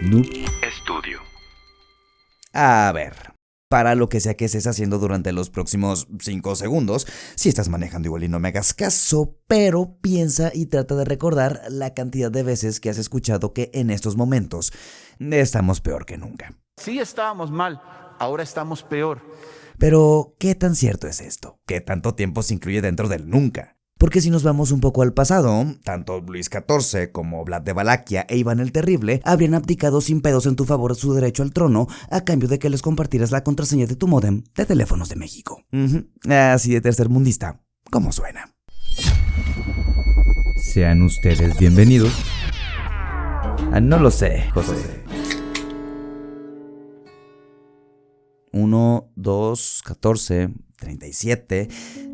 Noob Studio. A ver, para lo que sea que estés haciendo durante los próximos 5 segundos, si estás manejando igual y no me hagas caso, pero piensa y trata de recordar la cantidad de veces que has escuchado que en estos momentos estamos peor que nunca. Sí, estábamos mal, ahora estamos peor. Pero, ¿qué tan cierto es esto? ¿Qué tanto tiempo se incluye dentro del nunca? Porque si nos vamos un poco al pasado, tanto Luis XIV como Vlad de Valaquia e Iván el Terrible habrían abdicado sin pedos en tu favor su derecho al trono a cambio de que les compartieras la contraseña de tu módem de teléfonos de México. Así de tercermundista, como suena. Sean ustedes bienvenidos. No lo sé, José. 1, 2, 14, 37...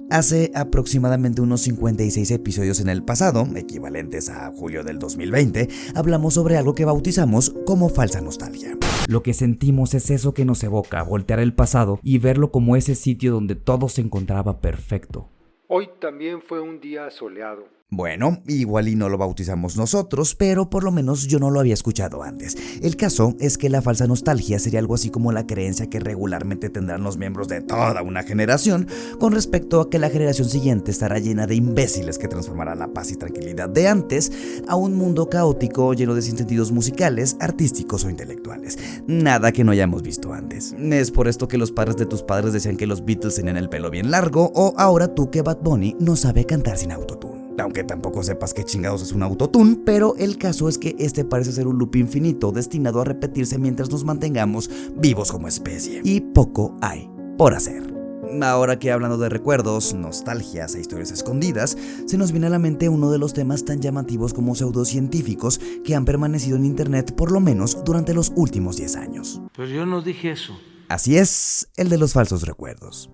Hace aproximadamente unos 56 episodios en el pasado, equivalentes a julio del 2020, hablamos sobre algo que bautizamos como falsa nostalgia. Lo que sentimos es eso que nos evoca, voltear el pasado y verlo como ese sitio donde todo se encontraba perfecto. Hoy también fue un día soleado. Bueno, igual y no lo bautizamos nosotros, pero por lo menos yo no lo había escuchado antes. El caso es que la falsa nostalgia sería algo así como la creencia que regularmente tendrán los miembros de toda una generación con respecto a que la generación siguiente estará llena de imbéciles que transformarán la paz y tranquilidad de antes a un mundo caótico lleno de sinsentidos musicales, artísticos o intelectuales. Nada que no hayamos visto antes. Es por esto que los padres de tus padres decían que los Beatles tenían el pelo bien largo, o ahora tú que Bad Bunny no sabe cantar sin autotune. Aunque tampoco sepas qué chingados es un autotune, pero el caso es que este parece ser un loop infinito destinado a repetirse mientras nos mantengamos vivos como especie. Y poco hay por hacer. Ahora que hablando de recuerdos, nostalgias e historias escondidas, se nos viene a la mente uno de los temas tan llamativos como pseudocientíficos que han permanecido en internet por lo menos durante los últimos 10 años. Pero yo no dije eso. Así es, el de los falsos recuerdos.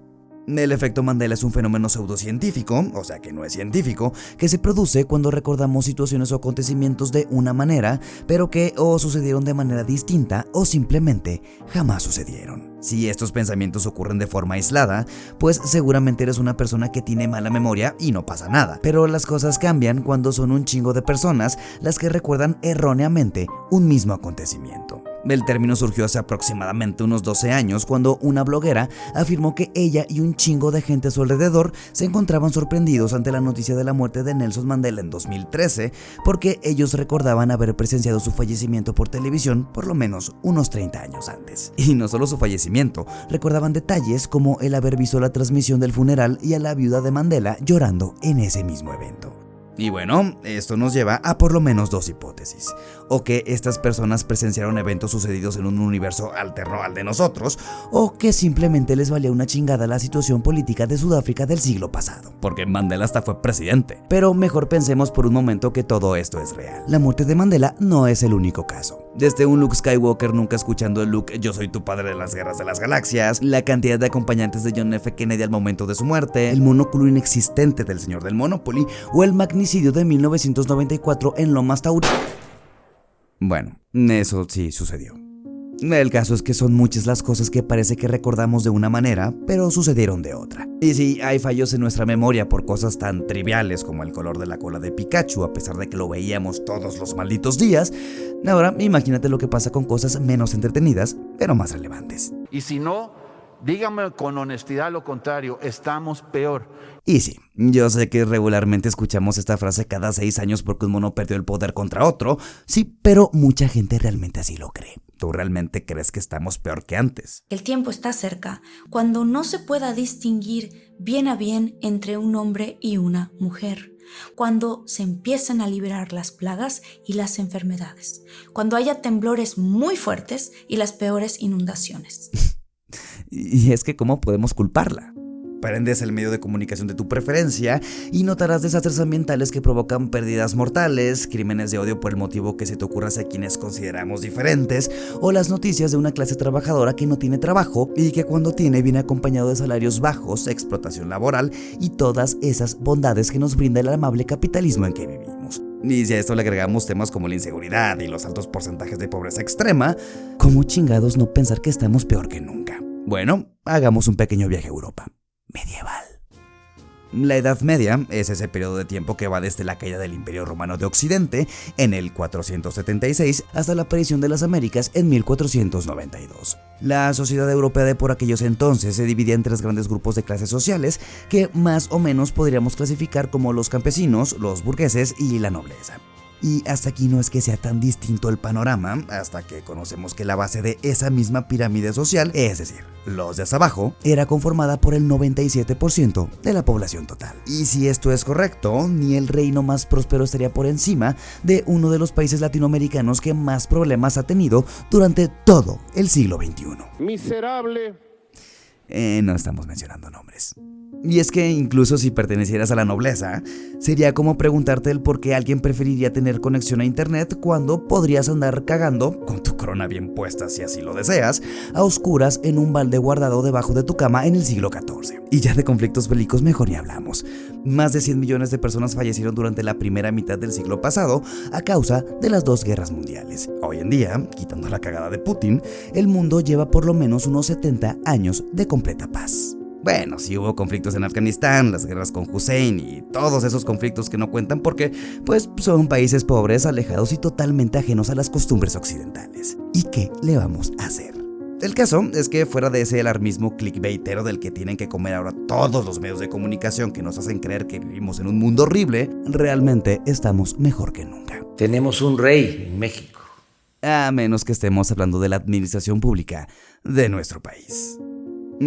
El efecto Mandela es un fenómeno pseudocientífico, o sea que no es científico, que se produce cuando recordamos situaciones o acontecimientos de una manera, pero que o sucedieron de manera distinta o simplemente jamás sucedieron. Si estos pensamientos ocurren de forma aislada, pues seguramente eres una persona que tiene mala memoria y no pasa nada. Pero las cosas cambian cuando son un chingo de personas las que recuerdan erróneamente un mismo acontecimiento. El término surgió hace aproximadamente unos 12 años cuando una bloguera afirmó que ella y un chingo de gente a su alrededor se encontraban sorprendidos ante la noticia de la muerte de Nelson Mandela en 2013 porque ellos recordaban haber presenciado su fallecimiento por televisión por lo menos unos 30 años antes. Y no solo su fallecimiento, recordaban detalles como el haber visto la transmisión del funeral y a la viuda de Mandela llorando en ese mismo evento. Y bueno, esto nos lleva a por lo menos dos hipótesis. O que estas personas presenciaron eventos sucedidos en un universo alterno al de nosotros, o que simplemente les valía una chingada la situación política de Sudáfrica del siglo pasado, porque Mandela hasta fue presidente. Pero mejor pensemos por un momento que todo esto es real. La muerte de Mandela no es el único caso. Desde un Luke Skywalker nunca escuchando el Luke "Yo soy tu padre de las guerras de las galaxias", la cantidad de acompañantes de John F. Kennedy al momento de su muerte, el monóculo inexistente del señor del Monopoly o el magnicidio de 1994 en Lomas Taurinas. Bueno, eso sí sucedió. El caso es que son muchas las cosas que parece que recordamos de una manera, pero sucedieron de otra. Y sí, hay fallos en nuestra memoria por cosas tan triviales como el color de la cola de Pikachu, a pesar de que lo veíamos todos los malditos días. Ahora, imagínate lo que pasa con cosas menos entretenidas, pero más relevantes. Y si no, dígame con honestidad lo contrario, estamos peor. Y sí, yo sé que regularmente escuchamos esta frase cada 6 años porque un mono perdió el poder contra otro, sí, pero mucha gente realmente así lo cree. ¿Tú realmente crees que estamos peor que antes? El tiempo está cerca, cuando no se pueda distinguir bien a bien entre un hombre y una mujer, cuando se empiecen a liberar las plagas y las enfermedades, cuando haya temblores muy fuertes y las peores inundaciones. Y es que ¿cómo podemos culparla? Prendes el medio de comunicación de tu preferencia y notarás desastres ambientales que provocan pérdidas mortales, crímenes de odio por el motivo que se te ocurra hacia quienes consideramos diferentes, o las noticias de una clase trabajadora que no tiene trabajo y que cuando tiene viene acompañado de salarios bajos, explotación laboral y todas esas bondades que nos brinda el amable capitalismo en que vivimos. Y si a esto le agregamos temas como la inseguridad y los altos porcentajes de pobreza extrema, ¿cómo chingados no pensar que estamos peor que nunca? Bueno, hagamos un pequeño viaje a Europa medieval. La Edad Media es ese periodo de tiempo que va desde la caída del Imperio Romano de Occidente en el 476 hasta la aparición de las Américas en 1492. La sociedad europea de por aquellos entonces se dividía en 3 grandes grupos de clases sociales que más o menos podríamos clasificar como los campesinos, los burgueses y la nobleza. Y hasta aquí no es que sea tan distinto el panorama, hasta que conocemos que la base de esa misma pirámide social, es decir, los de hasta abajo, era conformada por el 97% de la población total. Y si esto es correcto, ni el reino más próspero estaría por encima de uno de los países latinoamericanos que más problemas ha tenido durante todo el siglo XXI. Miserable. No estamos mencionando nombres. Y es que incluso si pertenecieras a la nobleza, sería como preguntarte el por qué alguien preferiría tener conexión a internet cuando podrías andar cagando, con tu corona bien puesta si así lo deseas, a oscuras en un balde guardado debajo de tu cama en el siglo XIV. Y ya de conflictos bélicos mejor ni hablamos. Más de 100 millones de personas fallecieron durante la primera mitad del siglo pasado a causa de las 2 guerras mundiales. Hoy en día, quitando la cagada de Putin, el mundo lleva por lo menos unos 70 años de completa paz. Bueno, sí hubo conflictos en Afganistán, las guerras con Hussein y todos esos conflictos que no cuentan porque, pues, son países pobres, alejados y totalmente ajenos a las costumbres occidentales. ¿Y qué le vamos a hacer? El caso es que fuera de ese alarmismo clickbaitero del que tienen que comer ahora todos los medios de comunicación que nos hacen creer que vivimos en un mundo horrible, realmente estamos mejor que nunca. Tenemos un rey en México. A menos que estemos hablando de la administración pública de nuestro país.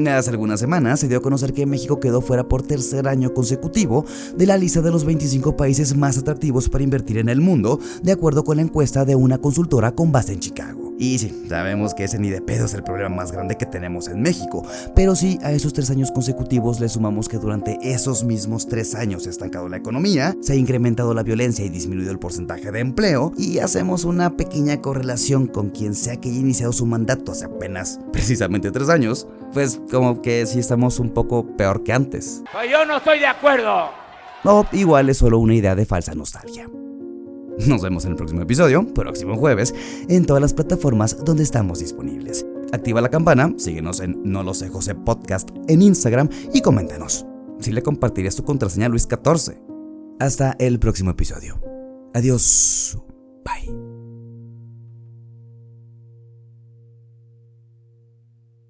Hace algunas semanas se dio a conocer que México quedó fuera por 3er año consecutivo de la lista de los 25 países más atractivos para invertir en el mundo, de acuerdo con la encuesta de una consultora con base en Chicago. Y sí, sabemos que ese ni de pedo es el problema más grande que tenemos en México, pero si a esos 3 años consecutivos le sumamos que durante esos mismos 3 años se ha estancado la economía, se ha incrementado la violencia y disminuido el porcentaje de empleo, y hacemos una pequeña correlación con quien sea que haya iniciado su mandato hace apenas precisamente 3 años, pues como que sí estamos un poco peor que antes. Yo no estoy de acuerdo. O igual es solo una idea de falsa nostalgia. Nos vemos en el próximo episodio, próximo jueves, en todas las plataformas donde estamos disponibles. Activa la campana, síguenos en No Lo Sé José Podcast en Instagram y coméntanos si le compartirías tu contraseña a Luis XIV. Hasta el próximo episodio. Adiós. Bye.